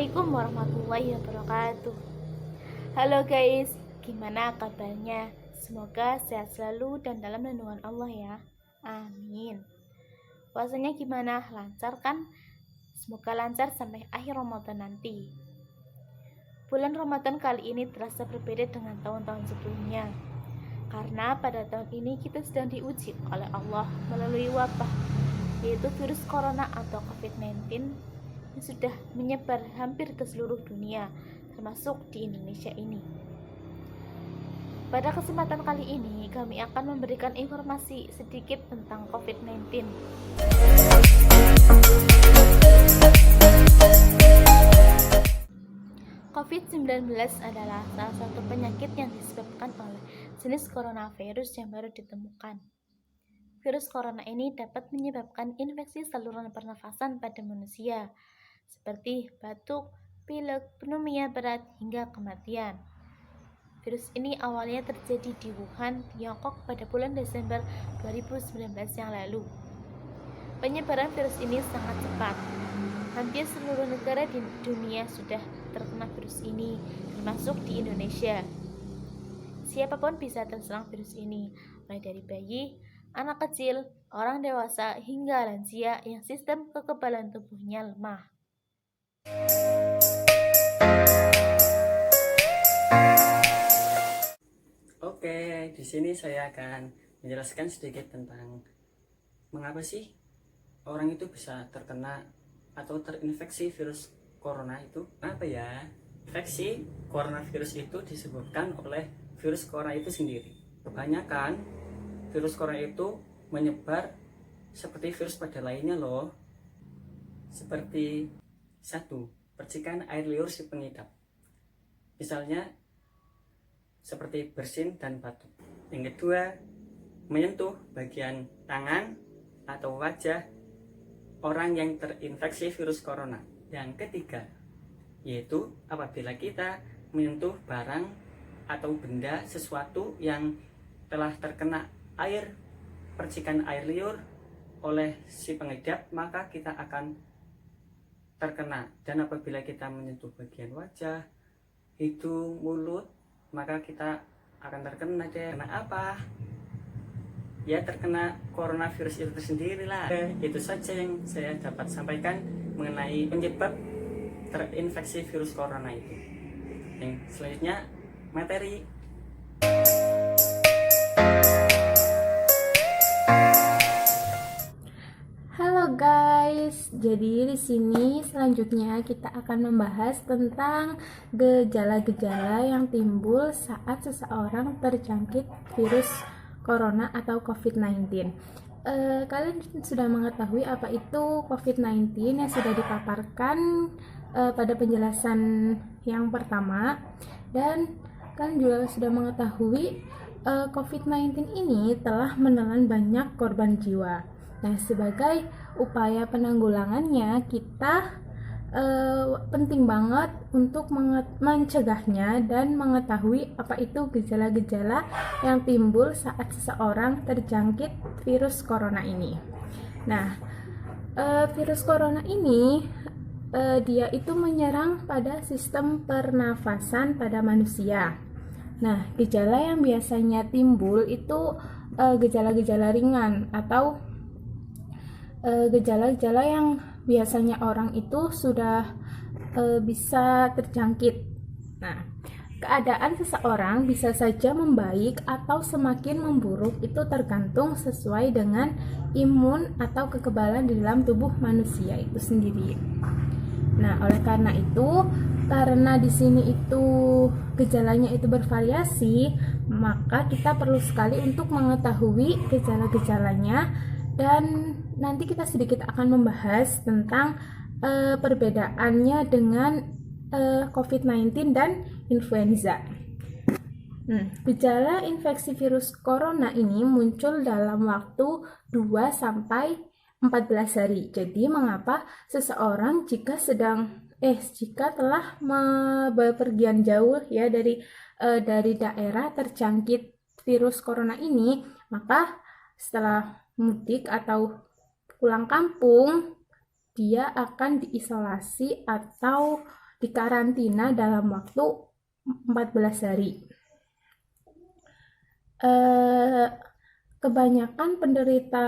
Assalamualaikum warahmatullahi wabarakatuh. Halo guys, gimana kabarnya? Semoga sehat selalu dan dalam lindungan Allah ya. Amin. Puasanya gimana? Lancar kan? Semoga lancar sampai akhir Ramadan nanti. Bulan Ramadan kali ini terasa berbeda dengan tahun-tahun sebelumnya. Karena pada tahun ini kita sedang diuji oleh Allah melalui wabah, yaitu virus corona atau COVID-19 yang sudah menyebar hampir ke seluruh dunia, termasuk di Indonesia ini. Pada kesempatan kali ini, kami akan memberikan informasi sedikit tentang COVID-19. COVID-19 adalah salah satu penyakit yang disebabkan oleh jenis coronavirus yang baru ditemukan. Virus corona ini dapat menyebabkan infeksi saluran pernafasan pada manusia, seperti batuk, pilek, pneumonia berat, hingga kematian. Virus ini awalnya terjadi di Wuhan, Tiongkok pada bulan Desember 2019 yang lalu. Penyebaran virus ini sangat cepat. Hampir seluruh negara di dunia sudah terkena virus ini, termasuk di Indonesia. Siapapun bisa terserang virus ini, mulai dari bayi, anak kecil, orang dewasa, hingga lansia yang sistem kekebalan tubuhnya lemah. Oke, di sini saya akan menjelaskan sedikit tentang mengapa sih orang itu bisa terkena atau terinfeksi virus corona itu. Apa ya? Infeksi coronavirus itu disebabkan oleh virus corona itu sendiri. Kebanyakan virus corona itu menyebar seperti virus pada lainnya loh. Seperti 1. Percikan air liur si pengidap. Misalnya seperti bersin dan batuk. Yang kedua, menyentuh bagian tangan atau wajah orang yang terinfeksi virus corona. Yang ketiga, yaitu apabila kita menyentuh barang atau benda sesuatu yang telah terkena air, percikan air liur oleh si pengidap, maka kita akan terkena. Dan apabila kita menyentuh bagian wajah, hidung, mulut, maka kita akan terkena deh. Karena apa? Ya terkena coronavirus itu sendiri lah. Itu saja yang saya dapat sampaikan mengenai penyebab terinfeksi virus corona itu. Yang selanjutnya materi. Halo guys, jadi di sini selanjutnya kita akan membahas tentang gejala-gejala yang timbul saat seseorang terjangkit virus corona atau COVID-19. Kalian sudah mengetahui apa itu COVID-19 yang sudah dipaparkan pada penjelasan yang pertama, dan kalian juga sudah mengetahui COVID-19 ini telah menelan banyak korban jiwa. Nah, sebagai upaya penanggulangannya, kita penting banget untuk mencegahnya dan mengetahui apa itu gejala-gejala yang timbul saat seseorang terjangkit virus corona ini. Nah, virus corona ini dia itu menyerang pada sistem pernafasan pada manusia. Nah, gejala yang biasanya timbul itu gejala-gejala ringan atau gejala-gejala yang biasanya orang itu sudah bisa terjangkit. Nah, keadaan seseorang bisa saja membaik atau semakin memburuk, itu tergantung sesuai dengan imun atau kekebalan di dalam tubuh manusia itu sendiri. Nah, oleh karena itu, karena di sini itu gejalanya itu bervariasi, maka kita perlu sekali untuk mengetahui gejala-gejalanya, dan nanti kita sedikit akan membahas tentang perbedaannya dengan COVID-19 dan influenza. Gejala infeksi virus corona ini muncul dalam waktu 2-14 hari. Jadi mengapa seseorang jika telah bepergian jauh ya dari daerah terjangkit virus corona ini, maka setelah mudik atau pulang kampung, dia akan diisolasi atau dikarantina dalam waktu 14 hari. Kebanyakan penderita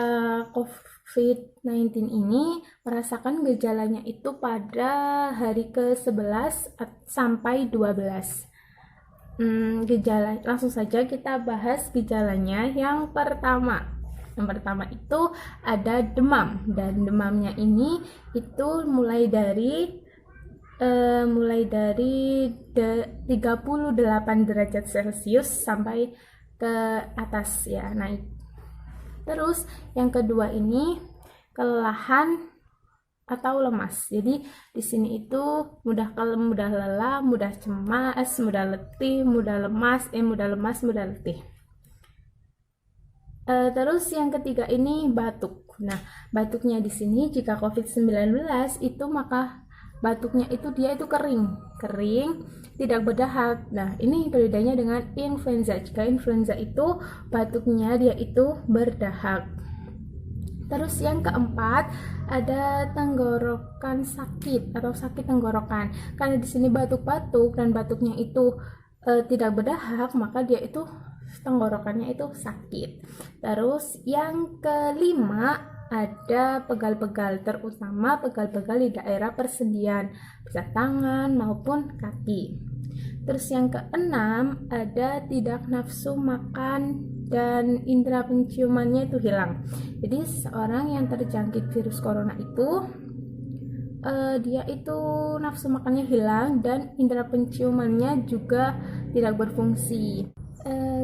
COVID-19 ini merasakan gejalanya itu pada hari ke-11 sampai 12. Gejala, langsung saja kita bahas gejalanya. Yang pertama itu ada demam, dan demamnya ini itu mulai dari 38 derajat Celcius sampai ke atas ya, naik. Terus yang kedua ini kelelahan atau lemas. Jadi di sini itu mudah lelah, mudah cemas, mudah letih, mudah lemas, mudah letih. Terus yang ketiga ini batuk. Nah, batuknya di sini jika COVID-19 itu maka batuknya itu kering, tidak berdahak. Nah, ini bedanya dengan influenza. Jika influenza itu batuknya dia itu berdahak. Terus yang keempat ada tenggorokan sakit atau sakit tenggorokan. Karena di sini batuk-batuk dan batuknya itu tidak berdahak, maka dia itu tenggorokannya itu sakit. Terus yang kelima ada pegal-pegal, terutama pegal-pegal di daerah persendian, bisa tangan maupun kaki. Terus yang keenam ada tidak nafsu makan dan indera penciumannya itu hilang. Jadi seorang yang terjangkit virus corona itu dia itu nafsu makannya hilang dan indera penciumannya juga tidak berfungsi.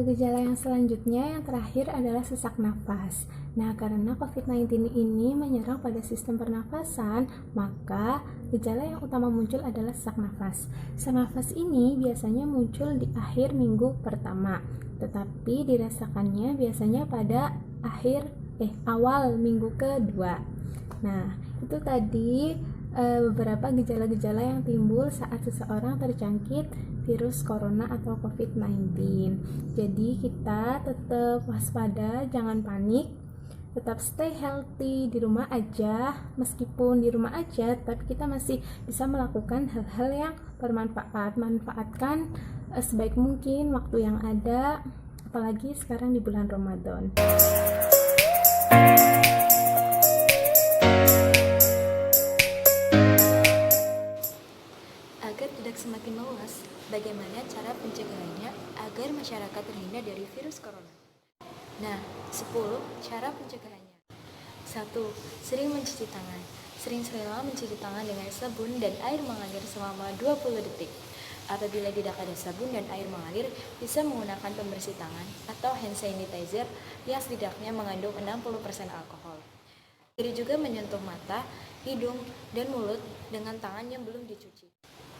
Gejala yang selanjutnya yang terakhir adalah sesak nafas. Nah, karena COVID-19 ini menyerang pada sistem pernafasan, maka gejala yang utama muncul adalah sesak nafas. Sesak nafas ini biasanya muncul di akhir minggu pertama, tetapi dirasakannya biasanya pada awal minggu kedua. Nah, itu tadi beberapa gejala-gejala yang timbul saat seseorang terjangkit virus corona atau COVID-19. Jadi kita tetap waspada, jangan panik, tetap stay healthy di rumah aja. Meskipun di rumah aja, tapi kita masih bisa melakukan hal-hal yang bermanfaat. Manfaatkan sebaik mungkin waktu yang ada, apalagi sekarang di bulan Ramadan. Agar tidak semakin meluas, bagaimana cara pencegahannya agar masyarakat terhindar dari virus corona? Nah, 10 cara pencegahannya. 1. Sering mencuci tangan. Sering-seringlah mencuci tangan dengan sabun dan air mengalir selama 20 detik. Apabila tidak ada sabun dan air mengalir, bisa menggunakan pembersih tangan atau hand sanitizer yang setidaknya mengandung 60% alkohol. Hindari juga menyentuh mata, hidung, dan mulut dengan tangan yang belum dicuci.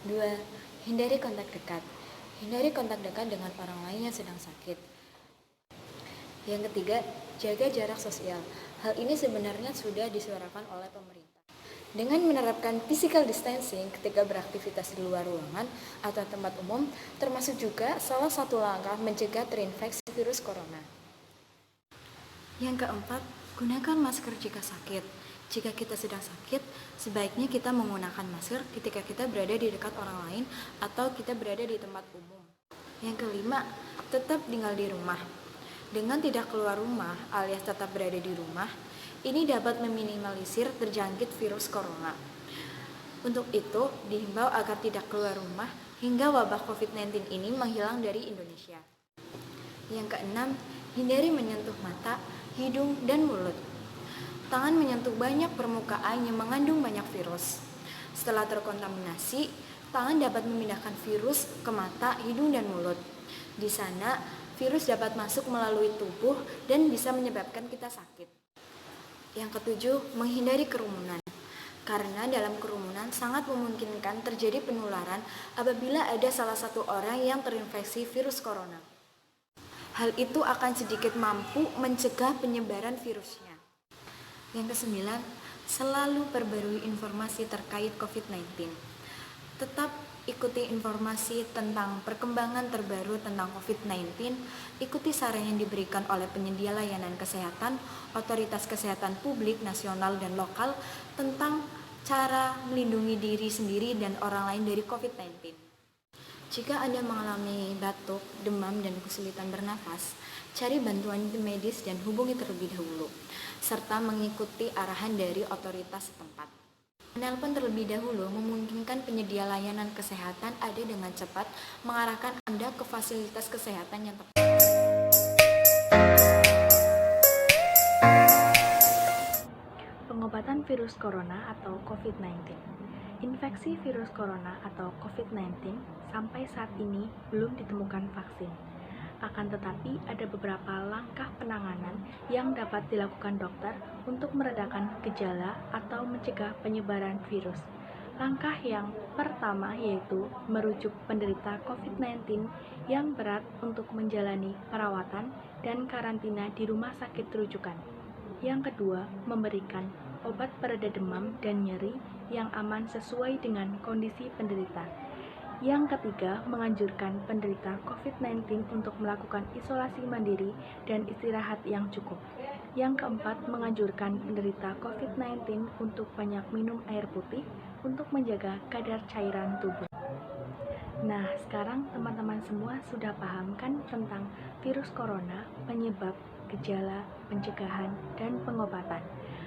2. Hindari kontak dekat. Hindari kontak dekat dengan orang lain yang sedang sakit. Yang ketiga, jaga jarak sosial. Hal ini sebenarnya sudah disuarakan oleh pemerintah. Dengan menerapkan physical distancing ketika beraktivitas di luar ruangan atau tempat umum, termasuk juga salah satu langkah mencegah terinfeksi virus corona. Yang keempat, gunakan masker jika sakit. Jika kita sedang sakit, sebaiknya kita menggunakan masker ketika kita berada di dekat orang lain atau kita berada di tempat umum. Yang kelima, tetap tinggal di rumah. Dengan tidak keluar rumah alias tetap berada di rumah, ini dapat meminimalisir terjangkit virus corona. Untuk itu, dihimbau agar tidak keluar rumah hingga wabah COVID-19 ini menghilang dari Indonesia. Yang keenam, hindari menyentuh mata, hidung, dan mulut. Tangan menyentuh banyak permukaan yang mengandung banyak virus. Setelah terkontaminasi, tangan dapat memindahkan virus ke mata, hidung, dan mulut. Di sana, virus dapat masuk melalui tubuh dan bisa menyebabkan kita sakit. Yang ketujuh, menghindari kerumunan. Karena dalam kerumunan sangat memungkinkan terjadi penularan apabila ada salah satu orang yang terinfeksi virus corona. Hal itu akan sedikit mampu mencegah penyebaran virusnya. Yang kesembilan, selalu perbarui informasi terkait COVID-19. Tetap ikuti informasi tentang perkembangan terbaru tentang COVID-19, ikuti saran yang diberikan oleh penyedia layanan kesehatan, otoritas kesehatan publik nasional dan lokal tentang cara melindungi diri sendiri dan orang lain dari COVID-19. Jika Anda mengalami batuk, demam, dan kesulitan bernafas, cari bantuan medis dan hubungi terlebih dahulu, serta mengikuti arahan dari otoritas setempat. Menelpon terlebih dahulu memungkinkan penyedia layanan kesehatan ada dengan cepat mengarahkan Anda ke fasilitas kesehatan yang tepat. Pengobatan virus corona atau COVID-19. Infeksi virus corona atau COVID-19 sampai saat ini belum ditemukan vaksin. Akan tetapi ada beberapa langkah penanganan yang dapat dilakukan dokter untuk meredakan gejala atau mencegah penyebaran virus. Langkah yang pertama yaitu merujuk penderita COVID-19 yang berat untuk menjalani perawatan dan karantina di rumah sakit rujukan. Yang kedua, memberikan obat pereda demam dan nyeri yang aman sesuai dengan kondisi penderita. Yang ketiga, menganjurkan penderita COVID-19 untuk melakukan isolasi mandiri dan istirahat yang cukup. Yang keempat, menganjurkan penderita COVID-19 untuk banyak minum air putih untuk menjaga kadar cairan tubuh. Nah, sekarang teman-teman semua sudah paham kan tentang virus corona, penyebab, gejala, pencegahan, dan pengobatan.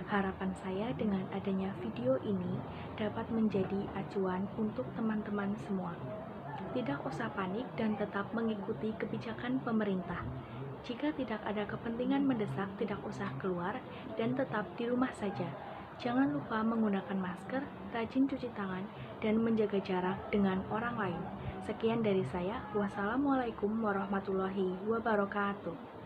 Harapan saya dengan adanya video ini dapat menjadi acuan untuk teman-teman semua. Tidak usah panik dan tetap mengikuti kebijakan pemerintah. Jika tidak ada kepentingan mendesak, tidak usah keluar dan tetap di rumah saja. Jangan lupa menggunakan masker, rajin cuci tangan, dan menjaga jarak dengan orang lain. Sekian dari saya. Wassalamualaikum warahmatullahi wabarakatuh.